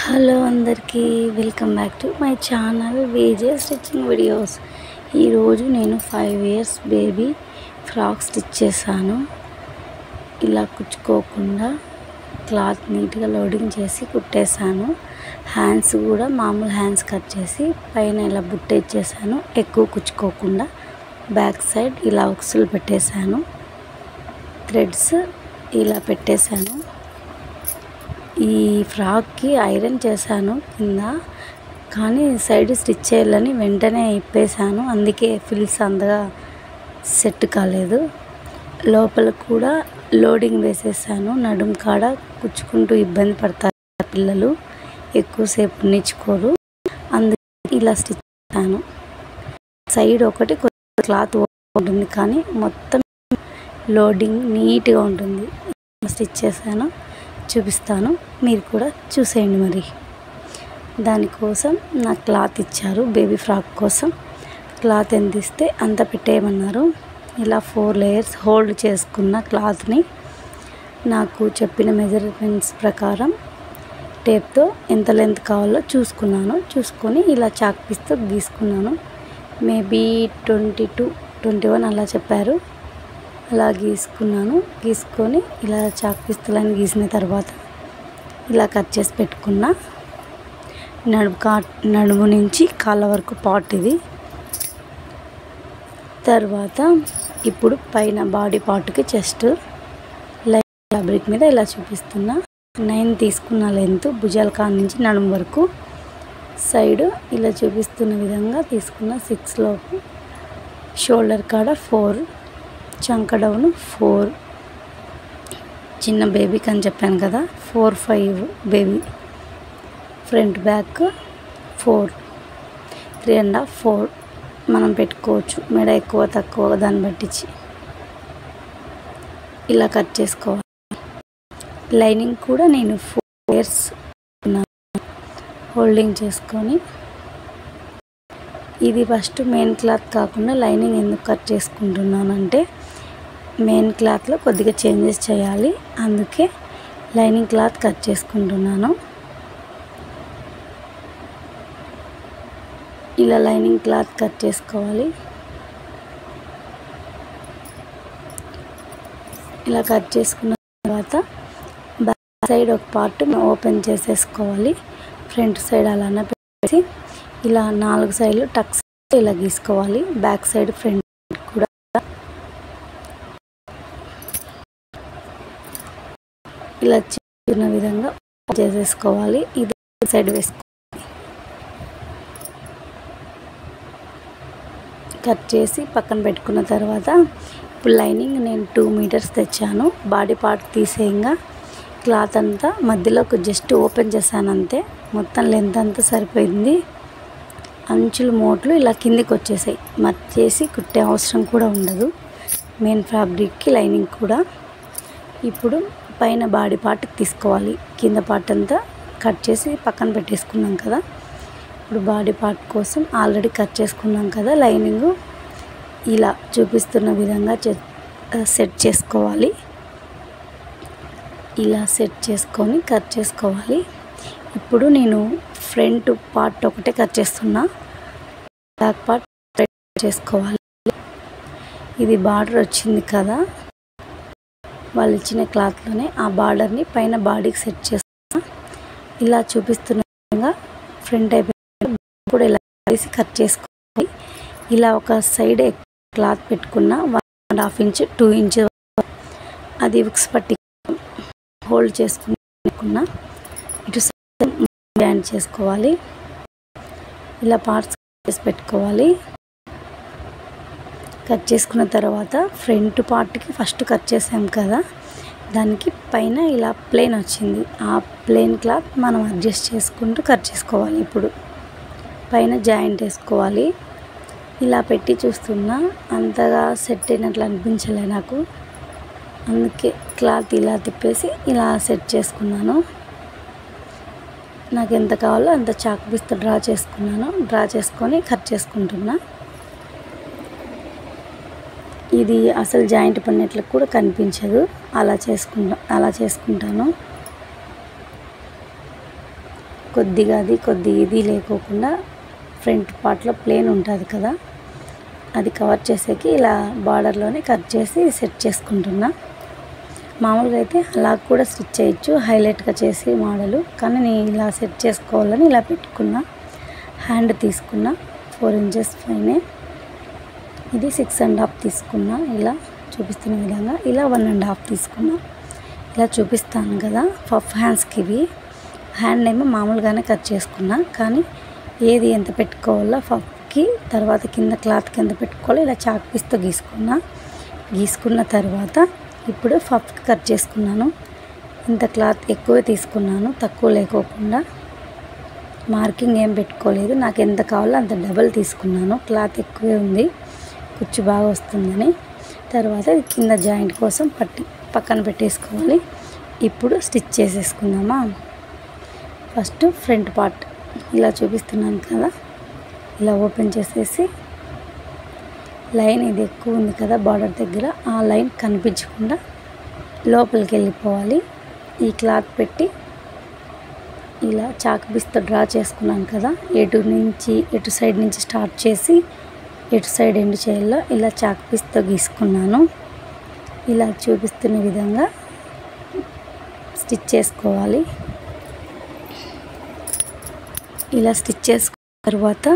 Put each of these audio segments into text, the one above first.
Hello అందరికీ welcome back to my channel VJ stitching videos. ఈరోజు నేను 5 ఇయర్స్ బేబీ ఫ్రాక్ స్టిచ్ చేశాను. ఇలా కుచ్చుకోకుండా క్లాత్ నీట్గా లోడింగ్ చేసి కుట్టేశాను. హ్యాండ్స్ కూడా మామూలు హ్యాండ్స్ కట్ చేసి పైన ఇలా బుట్ట ఇచ్చేసాను. ఎక్కువ కుచ్చుకోకుండా బ్యాక్ సైడ్ ఇలా ఉక్సులు పెట్టేశాను. థ్రెడ్స్ ఇలా పెట్టేశాను. ఈ ఫ్రాక్కి ఐరన్ చేశాను కింద, కానీ సైడ్ స్టిచ్ చేయాలని వెంటనే ఇప్పేసాను. అందుకే ఫిల్స్ అంతగా సెట్ కాలేదు. లోపల కూడా లోడింగ్ వేసేసాను. నడుం కాడ కుచ్చుకుంటూ ఇబ్బంది పడతారు పిల్లలు, ఎక్కువసేపు నిచ్చుకోరు. అందుకే ఇలా స్టిచ్ చేశాను. సైడ్ ఒకటి క్లాత్ ఉంటుంది, కానీ మొత్తం లోడింగ్ నీట్గా ఉంటుంది. స్టిచ్ చేశాను, చూపిస్తాను, మీరు కూడా చూసేయండి. మరి దానికోసం నాకు క్లాత్ ఇచ్చారు. బేబీ ఫ్రాక్ కోసం క్లాత్ ఎంత ఇస్తే అంత పెట్టేయమన్నారు. ఇలా 4 లేయర్స్ హోల్డ్ చేసుకున్న క్లాత్ని నాకు చెప్పిన మెజర్మెంట్స్ ప్రకారం టేప్తో ఎంత లెంత్ కావాలో చూసుకొని ఇలా చాక్ పీస్తో గీసుకున్నాను. మేబీ 22, 21 అలా చెప్పారు. అలా గీసుకొని ఇలా చాక్ పీస్తో గీసిన తర్వాత ఇలా కట్ చేసి పెట్టుకున్న నడుము నుంచి కాళ్ళ వరకు పార్ట్ ఇది. తర్వాత ఇప్పుడు పైన బాడీ పార్ట్కి చెస్ట్ లైన్ ఫ్యాబ్రిక్ మీద ఇలా చూపిస్తున్నా. 9 తీసుకున్న లెంత్ భుజాల కాడ నుంచి నడుము వరకు. సైడ్ ఇలా చూపిస్తున్న విధంగా తీసుకున్న 6 లోపు. షోల్డర్ కాడ 4, చంక డౌన్ 4. చిన్న బేబీకి అని చెప్పాను కదా, 4, 5 బేబీ. ఫ్రంట్ బ్యాక్ 4, 3.5, 4 మనం పెట్టుకోవచ్చు. మెడ ఎక్కువ తక్కువ దాన్ని బట్టించి ఇలా కట్ చేసుకోవాలి. లైనింగ్ కూడా నేను 4 లేయర్స్ హోల్డింగ్ చేసుకొని, ఇది ఫస్ట్ మెయిన్ క్లాత్ కాకుండా లైనింగ్ ఎందుకు కట్ చేసుకుంటున్నానంటే మెయిన్ క్లాత్లో కొద్దిగా చేంజెస్ చేయాలి. అందుకే లైనింగ్ క్లాత్ కట్ చేసుకుంటున్నాను. ఇలా లైనింగ్ క్లాత్ కట్ చేసుకోవాలి. ఇలా కట్ చేసుకున్న తర్వాత బ్యాక్ సైడ్ ఒక పార్ట్ ఓపెన్ చేసేసుకోవాలి. ఫ్రంట్ సైడ్ అలానే పెట్టేసి ఇలా 4 సైడ్లు టక్స్ ఇలా గీసుకోవాలి. బ్యాక్ సైడ్ ఫ్రంట్ కూడా ఇలా చిన్న విధంగా చేసేసుకోవాలి. ఇది సైడ్ వేసుకోవాలి. కట్ చేసి పక్కన పెట్టుకున్న తర్వాత ఇప్పుడు లైనింగ్ నేను 2 మీటర్స్ తెచ్చాను. బాడీ పార్ట్ తీసేయంగా క్లాత్ అంతా మధ్యలోకి జస్ట్ ఓపెన్ చేశాను అంతే. మొత్తం లెంత్ అంతా సరిపోయింది. అంచులు మోట్లు ఇలా కిందికి వచ్చేసాయి. మర్చేసి కుట్టే అవసరం కూడా ఉండదు. మెయిన్ ఫ్యాబ్రిక్కి లైనింగ్ కూడా. ఇప్పుడు పైన బాడీ పార్ట్కి తీసుకోవాలి. కింద పార్ట్ అంతా కట్ చేసి పక్కన పెట్టేసుకున్నాం కదా. ఇప్పుడు బాడీ పార్ట్ కోసం ఆల్రెడీ కట్ చేసుకున్నాం కదా లైనింగ్. ఇలా చూపిస్తున్న విధంగా సెట్ చేసుకోవాలి. ఇలా సెట్ చేసుకొని కట్ చేసుకోవాలి. ఇప్పుడు నేను ఫ్రంట్ పార్ట్ ఒకటే కట్ చేస్తున్నా, బ్యాక్ పార్ట్ కట్ చేసుకోవాలి. ఇది బార్డర్ వచ్చింది కదా, వాళ్ళు ఇచ్చిన క్లాత్లోనే ఆ బార్డర్ని పైన బాడీకి సెట్ చేస్తున్నా. ఇలా చూపిస్తున్న విధంగా ఫ్రంట్ అయిపోయిన కూడా ఇలా వేసి కట్ చేసుకోవాలి. ఇలా ఒక సైడ్ క్లాత్ పెట్టుకున్న 1.5 ఇంచ్ 2 ఇంచ్ అది విక్స్ పట్టి హోల్డ్ చేసుకున్న ఇటు సైడ్ బ్యాండ్ చేసుకోవాలి. ఇలా పార్ట్స్ చేసి పెట్టుకోవాలి. కట్ చేసుకున్న తర్వాత ఫ్రంట్ పార్ట్కి ఫస్ట్ కట్ చేసాం కదా, దానికి పైన ఇలా ప్లెయిన్ వచ్చింది. ఆ ప్లెయిన్ క్లాత్ మనం అడ్జస్ట్ చేసుకుంటూ కట్ చేసుకోవాలి. ఇప్పుడు పైన జాయింట్ వేసుకోవాలి. ఇలా పెట్టి చూస్తున్నా, అంతగా సెట్ అయినట్లు అనిపించలే నాకు. అందుకే క్లాత్ ఇలా తిప్పేసి ఇలా సెట్ చేసుకున్నాను. నాకు ఎంత కావాలో అంత చాక్ పీస్తో డ్రా చేసుకొని కట్ చేసుకుంటున్నా. ఇది అసలు జాయింట్ పడినట్లు కూడా కనిపించదు. అలా చేసుకుంటాను. కొద్దిగా ఇది లేకోకుండా ఫ్రంట్ పార్ట్లో ప్లేన్ ఉంటుంది కదా, అది కవర్ చేసేకి ఇలా బార్డర్లోనే కట్ చేసి సెట్ చేసుకుంటున్నా. మామూలుగా అయితే అలా కూడా స్టిచ్ చేయొచ్చు, హైలైట్గా చేసి మోడలు, కానీ నేను ఇలా సెట్ చేసుకోవాలని ఇలా పెట్టుకున్నా. హ్యాండ్ తీసుకున్నా 4 ఇంచెస్ పైనే, ఇది 6.5 తీసుకున్నా. ఇలా చూపిస్తున్న విధంగా ఇలా 1.5 తీసుకున్నా. ఇలా చూపిస్తాను కదా పఫ్ హ్యాండ్స్కి ఇవి. హ్యాండ్ ఏమో మామూలుగానే కట్ చేసుకున్నా, కానీ ఏది ఎంత పెట్టుకోవాలో పఫ్కి, తర్వాత కింద క్లాత్కి ఎంత పెట్టుకోవాలో ఇలా చాక్ పీస్తో గీసుకున్న తర్వాత ఇప్పుడు పఫ్కి కట్ చేసుకున్నాను. ఇంత క్లాత్ ఎక్కువ తీసుకున్నాను, తక్కువ లేకోకుండా. మార్కింగ్ ఏం పెట్టుకోలేదు, నాకు ఎంత కావాలో అంత డబల్ తీసుకున్నాను. క్లాత్ ఎక్కువే ఉంది, కుచ్చు బాగా వస్తుందని. తర్వాత కింద జాయింట్ కోసం పక్కన పెట్టేసుకోవాలి. ఇప్పుడు స్టిచ్ చేసేసుకుందామా. ఫస్ట్ ఫ్రంట్ పార్ట్ ఇలా చూపిస్తున్నాను కదా, ఇలా ఓపెన్ చేసేసి లైన్ ఇది ఎక్కువ ఉంది కదా బార్డర్ దగ్గర, ఆ లైన్ కనిపించకుండా లోపలికి వెళ్ళిపోవాలి. ఈ క్లాత్ పెట్టి ఇలా చాక్ పీస్తో డ్రా చేసుకున్నాను కదా, ఎటు సైడ్ నుంచి స్టార్ట్ చేసి ఎటు సైడ్ ఎండ్ చేయాలో ఇలా చాక్ పీస్తో గీసుకున్నాను. ఇలా చూపిస్తున్న విధంగా స్టిచ్ చేసుకోవాలి. ఇలా స్టిచ్ చేసుకున్న తర్వాత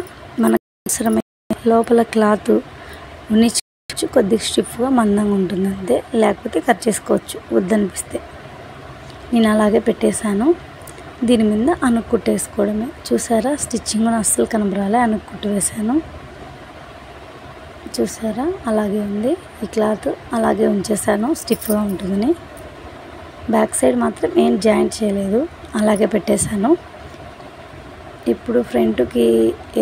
మనకు అవసరమైన లోపల క్లాత్ ఉన్నిచ్చు కొద్దిగా స్టిఫ్గా మందంగా ఉంటుంది అంతే, లేకపోతే కట్ చేసుకోవచ్చు వద్దనిపిస్తే. నేను అలాగే పెట్టేశాను. దీని మీద అనుకుట్టేసుకోవడమే. చూసారా, స్టిచ్చింగ్ అస్సలు కనబరాలే, అనుకుట్టు వేసాను. చూసారా, అలాగే ఉంది. ఈ క్లాత్ అలాగే ఉంచేసాను స్టిఫ్గా ఉంటుందని. బ్యాక్ సైడ్ మాత్రం ఏం జాయింట్ చేయలేదు, అలాగే పెట్టేశాను. ఇప్పుడు ఫ్రంట్కి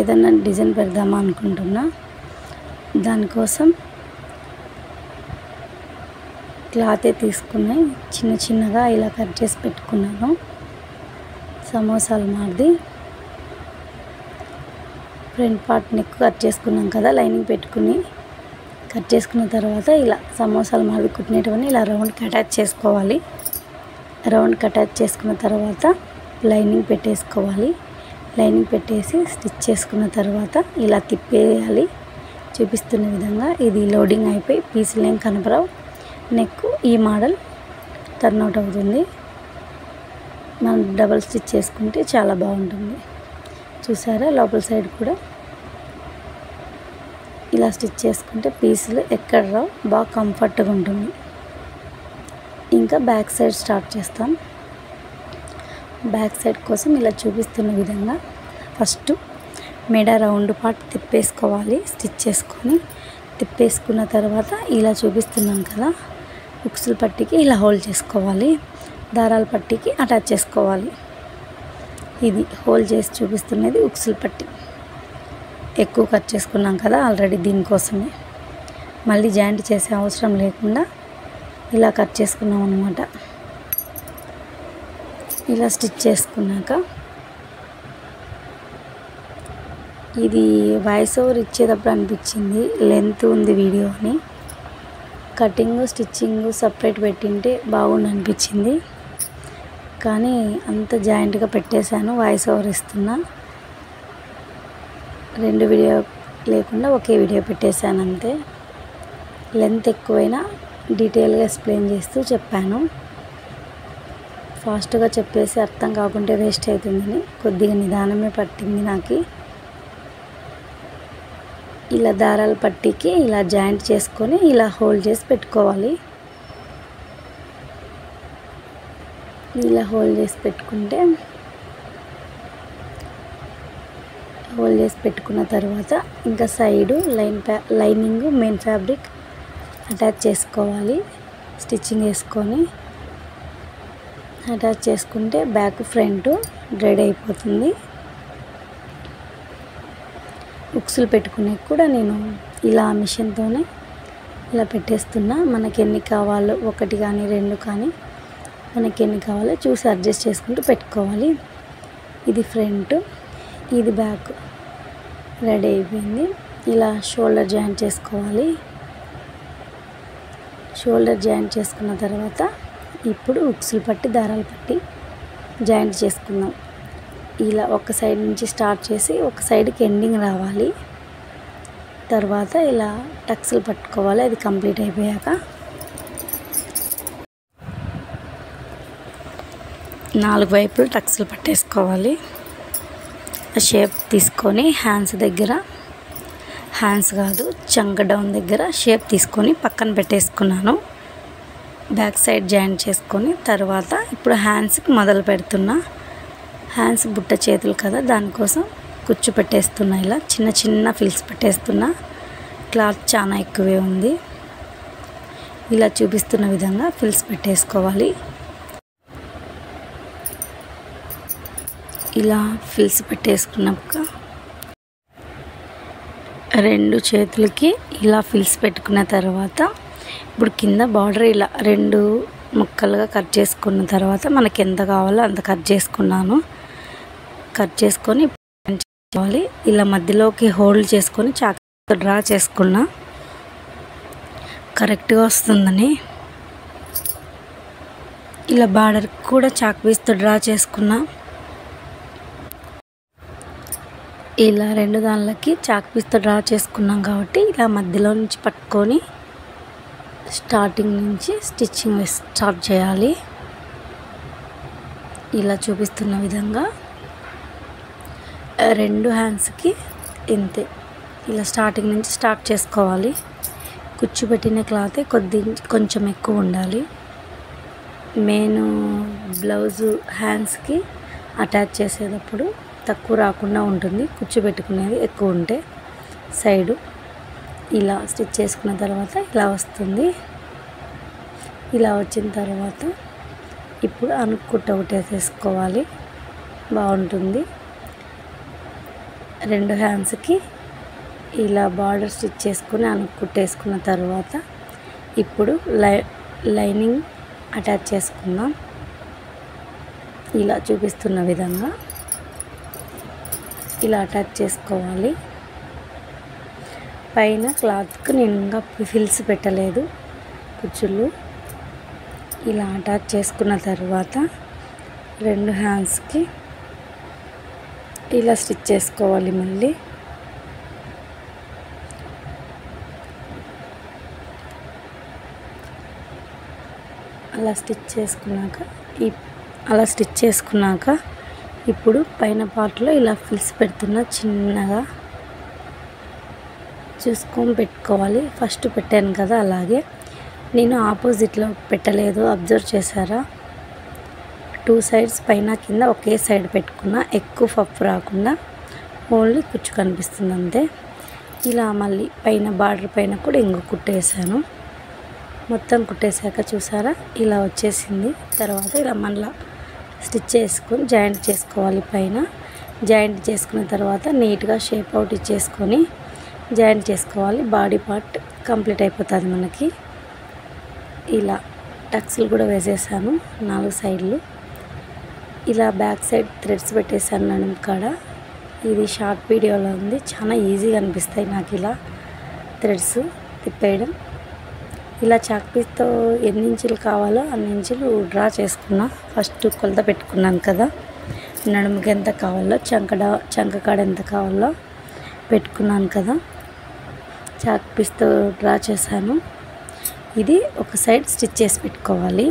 ఏదైనా డిజైన్ పెడదామా అనుకుంటున్నా. దానికోసం క్లాతే తీసుకుని చిన్నగా ఇలా కట్ చేసి పెట్టుకున్నాను. సమోసాలు మాది ఫ్రంట్ పార్ట్ నెక్ కట్ చేసుకున్నాం కదా, లైనింగ్ పెట్టుకుని కట్ చేసుకున్న తర్వాత ఇలా సమోసాలు మాది కుట్టినటువంటి ఇలా రౌండ్కి అటాచ్ చేసుకోవాలి. రౌండ్కి అటాచ్ చేసుకున్న తర్వాత లైనింగ్ పెట్టేసుకోవాలి. లైనింగ్ పెట్టేసి స్టిచ్ చేసుకున్న తర్వాత ఇలా తిప్పేయాలి. చూపిస్తున్న విధంగా ఇది లోడింగ్ అయిపోయి పీసులు ఏం కనపరావు. నెక్ ఈ మోడల్ టర్న్ అవుట్ అవుతుంది. మనం డబల్ స్టిచ్ చేసుకుంటే చాలా బాగుంటుంది. చూసారా, లోపల సైడ్ కూడా ఇలా స్టిచ్ చేసుకుంటే పీసులు ఎక్కడ రావు, బాగా కంఫర్ట్గా ఉంటుంది. ఇంకా బ్యాక్ సైడ్ స్టార్ట్ చేస్తాం. బ్యాక్ సైడ్ కోసం ఇలా చూపిస్తున్న విధంగా ఫస్ట్ మెడ రౌండ్ పార్ట్ తిప్పేసుకోవాలి. స్టిచ్ చేసుకొని తిప్పేసుకున్న తర్వాత ఇలా చూపిస్తున్నాను కదా, ఉక్సుల పట్టీకి ఇలా హోల్డ్ చేసుకోవాలి. దారాల పట్టీకి అటాచ్ చేసుకోవాలి. ఇది హోల్డ్ చేసి చూపిస్తున్నది ఉక్సుల పట్టీ. ఎక్కువ కట్ చేసుకున్నాం కదా ఆల్రెడీ, దీనికోసమే మళ్ళీ జాయింట్ చేసే అవసరం లేకుండా ఇలా కట్ చేసుకున్నాం అన్నమాట. ఇలా స్టిచ్ చేసుకున్నాక ఇది వాయిస్ ఓవర్ ఇచ్చేటప్పుడు అనిపించింది లెంత్ ఉంది వీడియో అని. కటింగ్ స్టిచ్చింగ్ సపరేట్ పెట్టింటే బాగుండు అనిపించింది, కానీ అంత జాయింట్గా పెట్టేశాను. వాయిస్ ఓవర్ ఇస్తున్నా, 2 వీడియో లేకుండా ఒకే వీడియో పెట్టేశాను అంతే. లెంత్ ఎక్కువైనా డీటెయిల్గా ఎక్స్ప్లెయిన్ చేస్తూ చెప్పాను. ఫాస్ట్గా చెప్పేసి అర్థం కాకుంటే వేస్ట్ అవుతుందని కొద్దిగా నిదానమే పట్టింది నాకు. ఇలా దారాల పట్టీకి ఇలా జాయింట్ చేసుకొని ఇలా హోల్డ్ చేసి పెట్టుకోవాలి. ఇలా హోల్డ్ చేసి పెట్టుకున్న తర్వాత ఇంకా side lining main fabric attach చేసుకోవాలి. స్టిచ్చింగ్ వేసుకొని అటాచ్ చేసుకుంటే బ్యాక్ ఫ్రంట్ రెడీ అయిపోతుంది. ఉక్సులు పెట్టుకునే కూడా నేను ఇలా మిషన్తోనే ఇలా పెట్టేస్తున్నా. మనకి ఎన్ని కావాలో 1 కానీ 2 కానీ మనకి ఎన్ని కావాలో చూసి అడ్జస్ట్ చేసుకుంటూ పెట్టుకోవాలి. ఇది ఫ్రంట్, ఇది బ్యాక్ రెడీ అయిపోయింది. ఇలా షోల్డర్ జాయింట్ చేసుకోవాలి. షోల్డర్ జాయింట్ చేసుకున్న తర్వాత ఇప్పుడు ఉక్సులు పట్టి దారాలు పట్టి జాయింట్ చేసుకుందాం. ఇలా ఒక సైడ్ నుంచి స్టార్ట్ చేసి ఒక సైడ్కి ఎండింగ్ రావాలి. తర్వాత ఇలా టక్స్లు పట్టుకోవాలి. అది కంప్లీట్ అయిపోయాక 4 వైపులు టక్స్లు పట్టేసుకోవాలి. షేప్ తీసుకొని హ్యాండ్స్ కాదు చంక డౌన్ దగ్గర షేప్ తీసుకొని పక్కన పెట్టేసుకున్నాను. బ్యాక్ సైడ్ జాయింట్ చేసుకొని తర్వాత ఇప్పుడు హ్యాండ్స్కి మొదలు పెడుతున్నా. హ్యాండ్స్ బుట్ట చేతులు కదా, దానికోసం కుచ్చు పెట్టేస్తున్నా. ఇలా చిన్న చిన్న ఫిల్స్ పెట్టేస్తున్నా. క్లాత్ చాలా ఎక్కువే ఉంది. ఇలా చూపిస్తున్న విధంగా ఫిల్స్ పెట్టేసుకోవాలి. ఇలా ఫిల్స్ పెట్టేసుకున్నాక 2 చేతులకి ఇలా ఫిల్స్ పెట్టుకున్న తర్వాత ఇప్పుడు కింద బార్డర్ ఇలా 2 ముక్కలుగా కట్ చేసుకున్న తర్వాత మనకి ఎంత కావాలో అంత కట్ చేసుకున్నాను. కట్ చేసుకొని ఇలా మధ్యలోకి హోల్డ్ చేసుకొని చాకుతో డ్రా చేసుకున్నా. కరెక్ట్గా వస్తుందని ఇలా బార్డర్ కూడా చాక్ పీస్తో డ్రా చేసుకున్నా. ఇలా 2 దానిలకి చాక్ పీస్తో డ్రా చేసుకున్నాం కాబట్టి ఇలా మధ్యలో నుంచి పట్టుకొని స్టార్టింగ్ నుంచి స్టిచ్చింగ్ స్టార్ట్ చేయాలి. ఇలా చూపిస్తున్న విధంగా 2 హ్యాండ్స్కి ఇంతే. ఇలా స్టార్టింగ్ నుంచి స్టార్ట్ చేసుకోవాలి. కుచ్చు పెట్టిన క్లాతే కొంచెం ఎక్కువ ఉండాలి. మెయిన్ బ్లౌజు హ్యాండ్స్కి అటాచ్ చేసేటప్పుడు తక్కువ రాకుండా ఉంటుంది. కుచ్చు పెట్టుకునేది ఎక్కువ ఉంటే సైడు ఇలా స్టిచ్ చేసుకున్న తర్వాత ఇలా వస్తుంది. ఇలా వచ్చిన తర్వాత ఇప్పుడు అనుకుట్ట ఒకటి వేసేసుకోవాలి. బాగుంటుంది. 2 హ్యాండ్స్కి ఇలా బార్డర్ స్టిచ్ చేసుకుని అనుకుట్టేసుకున్న తర్వాత ఇప్పుడు లైనింగ్ అటాచ్ చేసుకుందాం. ఇలా చూపిస్తున్న విధంగా ఇలా అటాచ్ చేసుకోవాలి. పైన క్లాత్కు నేను ఇంకా ఫిల్స్ పెట్టలేదు కుచ్చులు. ఇలా అటాచ్ చేసుకున్న తర్వాత 2 హ్యాండ్స్కి ఇలా స్టిచ్ చేసుకోవాలి. మళ్ళీ అలా స్టిచ్ చేసుకున్నాక ఇప్పుడు పైన పార్ట్లో ఇలా ఫిల్స్ పెడుతున్నా. చిన్నగా చూసుకొని పెట్టుకోవాలి. ఫస్ట్ పెట్టాను కదా అలాగే. నేను ఆపోజిట్లో పెట్టలేదు, అబ్జర్వ్ చేశారా? 2 సైడ్స్ పైన కింద ఒకే సైడ్ పెట్టుకున్నా. ఎక్కువ పప్పు రాకుండా ఓన్లీ కుచ్చు కనిపిస్తుంది అంతే. ఇలా మళ్ళీ పైన బార్డర్ పైన కూడా ఇంకో కుట్టేసాను. మొత్తం కుట్టేశాక చూసారా ఇలా వచ్చేసింది. తర్వాత ఇలా మళ్ళీ స్టిచ్ చేసుకొని జాయింట్ చేసుకోవాలి. పైన జాయింట్ చేసుకున్న తర్వాత నీట్గా షేప్ అవుట్ ఇచ్చేసుకొని జాయింట్ చేసుకోవాలి. బాడీ పార్ట్ కంప్లీట్ అయిపోతుంది మనకి. ఇలా టక్స్లు కూడా వేసేసాను 4 సైడ్లు. ఇలా బ్యాక్ సైడ్ థ్రెడ్స్ పెట్టేసాను నడుము కాడ. ఇది షార్ట్ వీడియోలో ఉంది. చాలా ఈజీగా అనిపిస్తాయి నాకు ఇలా థ్రెడ్స్ తిప్పేయడం. ఇలా చాక్ పీస్తో ఎన్ని ఇంచులు కావాలో అన్ని ఇంచులు డ్రా చేసుకున్నా. ఫస్ట్ కొలత పెట్టుకున్నాను కదా, నడుముకి ఎంత కావాలో చంక కాడ ఎంత కావాలో పెట్టుకున్నాను కదా, చాక్ పీస్తో డ్రా చేశాను. ఇది ఒక సైడ్ స్టిచ్ చేసి పెట్టుకోవాలి.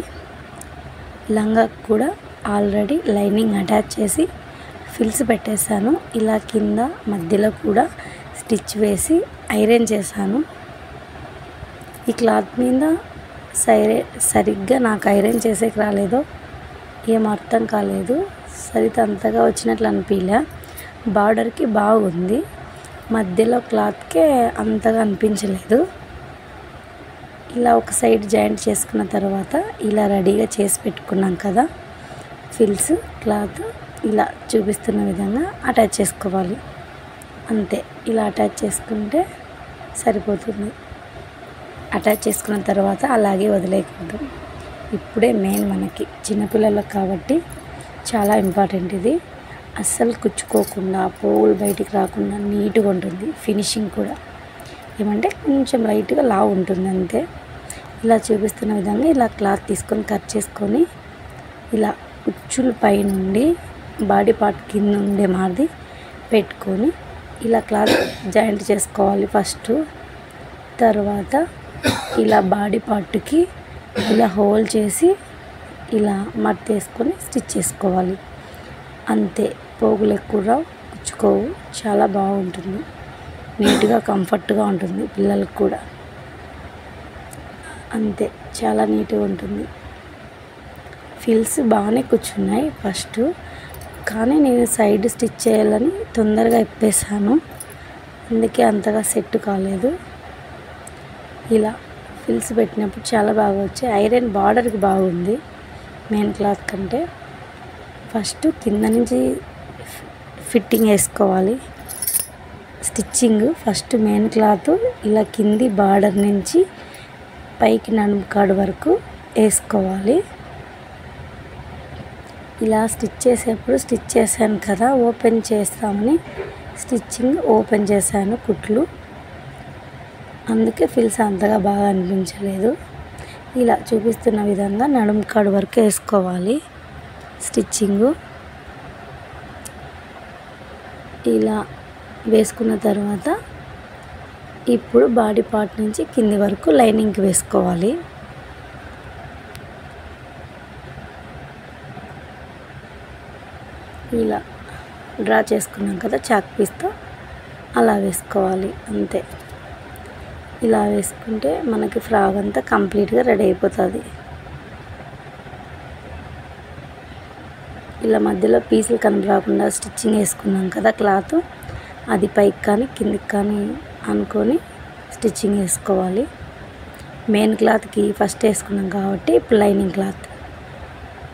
లంగా కూడా ఆల్రెడీ లైనింగ్ అటాచ్ చేసి ఫిల్స్ పెట్టేశాను. ఇలా కింద మధ్యలో కూడా స్టిచ్ వేసి ఐరన్ చేశాను. ఈ క్లాత్ మీద సరిగ్గా నాకు ఐరన్ చేసేకి రాలేదో ఏం అర్థం కాలేదు. సరిత అంతగా వచ్చినట్లు అనిపించలే. బార్డర్కి బాగుంది, మధ్యలో క్లాత్కే అంతగా అనిపించలేదు. ఇలా ఒక సైడ్ జాయింట్ చేసుకున్న తర్వాత ఇలా రెడీగా చేసి పెట్టుకున్నాం కదా ఫిల్స్. క్లాత్ ఇలా చూపిస్తున్న విధంగా అటాచ్ చేసుకోవాలి అంతే. ఇలా అటాచ్ చేసుకుంటే సరిపోతుంది. అటాచ్ చేసుకున్న తర్వాత అలాగే వదిలేయకూడదు. ఇప్పుడే మెయిన్ మనకి చిన్నపిల్లలకు కాబట్టి చాలా ఇంపార్టెంట్ ఇది. అస్సలు కుచ్చుకోకుండా పోగులు బయటికి రాకుండా నీట్గా ఉంటుంది. ఫినిషింగ్ కూడా ఏమంటే కొంచెం లైట్గా లావు ఉంటుంది అంతే. ఇలా చూపిస్తున్న విధంగా ఇలా క్లాత్ తీసుకొని కట్ చేసుకొని ఇలా కుచ్చుల పై నుండి బాడీ పార్ట్ కింద ఉండే మాది పెట్టుకొని ఇలా క్లాత్ జాయింట్ చేసుకోవాలి ఫస్ట్. తర్వాత ఇలా బాడీ పార్ట్కి ఇలా హోల్ చేసి ఇలా మడతేసుకొని స్టిచ్ చేసుకోవాలి. అంతే, పోగులు ఎక్కువ రావు, కుచ్చుకోవు, చాలా బాగుంటుంది, నీట్గా కంఫర్ట్గా ఉంటుంది పిల్లలకు కూడా. అంతే, చాలా నీట్గా ఉంటుంది. ఫిల్స్ బాగానే కూర్చున్నాయి ఫస్ట్, కానీ నేను సైడ్ స్టిచ్ చేయాలని తొందరగా ఇప్పేసాను, అందుకే అంతగా సెట్ కాలేదు. ఇలా ఫిల్స్ పెట్టినప్పుడు చాలా బాగా వచ్చాయి. ఐరన్ బార్డర్కి బాగుంది మెయిన్ క్లాత్ కంటే. ఫస్ట్ కింద నుంచి ఫిట్టింగ్ వేసుకోవాలి. స్టిచ్చింగ్ ఫస్ట్ మెయిన్ క్లాత్ ఇలా కింది బార్డర్ నుంచి పైకి నడుము కాడు వరకు వేసుకోవాలి. ఇలా స్టిచ్ చేసేప్పుడు స్టిచ్ చేశాను కదా, ఓపెన్ చేస్తామని స్టిచ్చింగ్ ఓపెన్ చేశాను కుట్లు, అందుకే ఫిల్స్ అంతగా బాగా అనిపించలేదు. ఇలా చూపిస్తున్న విధంగా నడుము కాడు వరకు వేసుకోవాలి స్టిచ్చింగు. ఇలా వేసుకున్న తర్వాత ఇప్పుడు బాడీ పార్ట్ నుంచి కింది వరకు లైనింగ్కి వేసుకోవాలి. ఇలా డ్రా చేసుకున్నాం కదా చాక్ పీస్తో, అలా వేసుకోవాలి. అంతే, ఇలా వేసుకుంటే మనకి ఫ్రాక్ అంతా కంప్లీట్గా రెడీ అయిపోతుంది. ఇలా మధ్యలో పీసులు కనపడకుండా స్టిచ్చింగ్ వేసుకున్నాం కదా క్లాత్, అది పైకి కానీ కిందికి కానీ అనుకొని స్టిచ్చింగ్ వేసుకోవాలి. మెయిన్ క్లాత్కి ఫస్ట్ వేసుకున్నాం కాబట్టి ఇప్పుడు లైనింగ్ క్లాత్,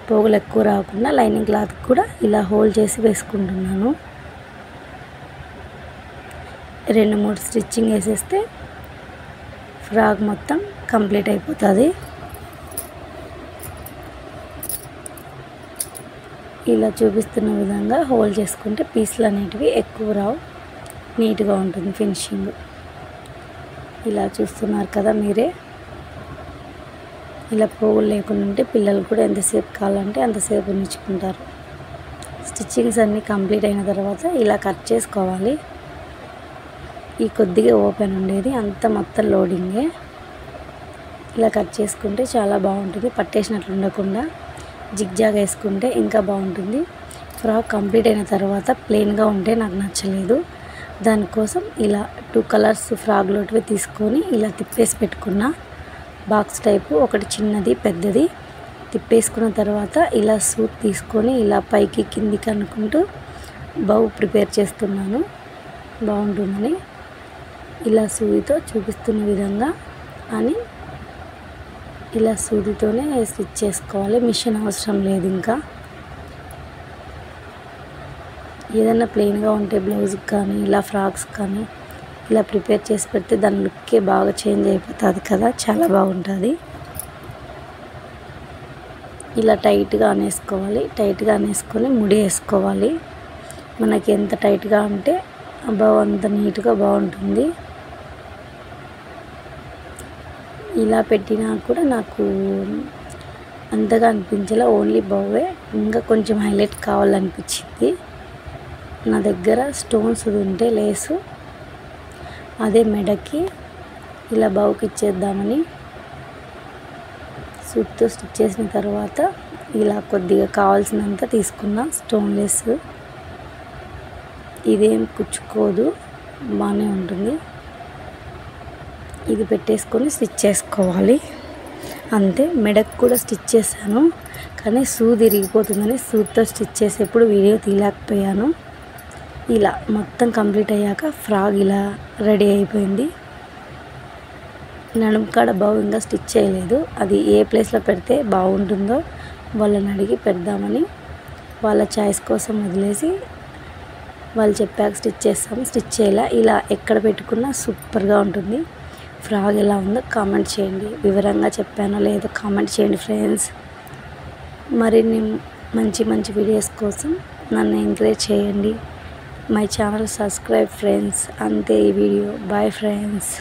పోగులు ఎక్కువ రాకుండా లైనింగ్ క్లాత్ కూడా ఇలా హోల్డ్ చేసి వేసుకుంటున్నాను. 2-3 స్టిచ్చింగ్ వేసేస్తే ఫ్రాక్ మొత్తం కంప్లీట్ అయిపోతుంది. ఇలా చూపిస్తున్న విధంగా హోల్డ్ చేసుకుంటే పీసులు అనేటివి ఎక్కువ రావు, నీట్గా ఉంటుంది ఫినిషింగ్. ఇలా చూస్తున్నారు కదా మీరే. ఇలా పోగులు లేకుండా ఉంటే పిల్లలు కూడా ఎంతసేపు కావాలంటే అంతసేపు ఉంచుకుంటారు. స్టిచ్చింగ్స్ అన్నీ కంప్లీట్ అయిన తర్వాత ఇలా కట్ చేసుకోవాలి. ఈ కొద్దిగా ఓపెన్ ఉండేది అంతా మొత్తం లోడింగే. ఇలా కట్ చేసుకుంటే చాలా బాగుంటుంది, పట్టేసినట్లు ఉండకుండా జిగ్జాగ్ వేసుకుంటే ఇంకా బాగుంటుంది. ఫ్రాక్ కంప్లీట్ అయిన తర్వాత ప్లెయిన్గా ఉంటే నాకు నచ్చలేదు, దానికోసం ఇలా 2 కలర్స్ ఫ్రాక్ లోటివి తీసుకొని ఇలా తిప్పేసి పెట్టుకున్న బాక్స్ టైపు, ఒకటి చిన్నది పెద్దది తిప్పేసుకున్న తర్వాత ఇలా సూట్ తీసుకొని ఇలా పైకి కిందికి అనుకుంటూ బౌ ప్రిపేర్ చేస్తున్నాను బాగుంటుందని. ఇలా సూదితో చూపిస్తున్న విధంగా అని ఇలా సూదితోనే స్టిచ్ చేసుకోవాలి, మిషన్ అవసరం లేదు. ఇంకా ఏదైనా ప్లెయిన్గా ఉంటే బ్లౌజ్కి కానీ ఇలా ఫ్రాక్స్ కానీ ఇలా ప్రిపేర్ చేసి పెడితే దాని లుక్కే బాగా చేంజ్ అయిపోతుంది కదా, చాలా బాగుంటుంది. ఇలా టైట్గా అనేసుకోవాలి, టైట్గా అనేసుకొని ముడి వేసుకోవాలి. మనకి ఎంత టైట్గా ఉంటే అబ్బావ్ అంత నీట్గా బాగుంటుంది. ఇలా పెట్టినా కూడా నాకు అంతగా అనిపించలే, ఓన్లీ బౌవే, ఇంకా కొంచెం హైలైట్ కావాలనిపించింది. నా దగ్గర స్టోన్స్ ఉంటే లేసు, అదే మెడకి ఇలా బౌకి ఇచ్చేద్దామని సూట్తో స్టిచ్ చేసిన తర్వాత ఇలా కొద్దిగా కావాల్సినంత తీసుకున్న స్టోన్ లెస్. ఇదేం కుచ్చుకోదు, బాగానే ఉంటుంది. ఇది పెట్టేసుకొని స్టిచ్ చేసుకోవాలి. అంతే, మెడకు కూడా స్టిచ్ చేశాను, కానీ సూది ఇరిగిపోతుందని సూట్తో స్టిచ్ చేసేప్పుడు వీడియో తీయలేకపోయాను. ఇలా మొత్తం కంప్లీట్ అయ్యాక ఫ్రాక్ ఇలా రెడీ అయిపోయింది. నడుము కాడ బౌ ఇంకా స్టిచ్ చేయలేదు, అది ఏ ప్లేస్లో పెడితే బాగుంటుందో వాళ్ళని అడిగి పెడదామని వాళ్ళ చాయిస్ కోసం వదిలేసి వాళ్ళు చెప్పాక స్టిచ్ చేస్తాము. స్టిచ్ చేయాల, ఇలా ఎక్కడ పెట్టుకున్నా సూపర్గా ఉంటుంది. ఫ్రాక్ ఎలా ఉందో కామెంట్ చేయండి, వివరంగా చెప్పానో లేదో కామెంట్ చేయండి ఫ్రెండ్స్. మరిన్ని మంచి మంచి వీడియోస్ కోసం నన్ను ఎంకరేజ్ చేయండి. My channel subscribe friends. అంతే ఈ వీడియో. Bye friends.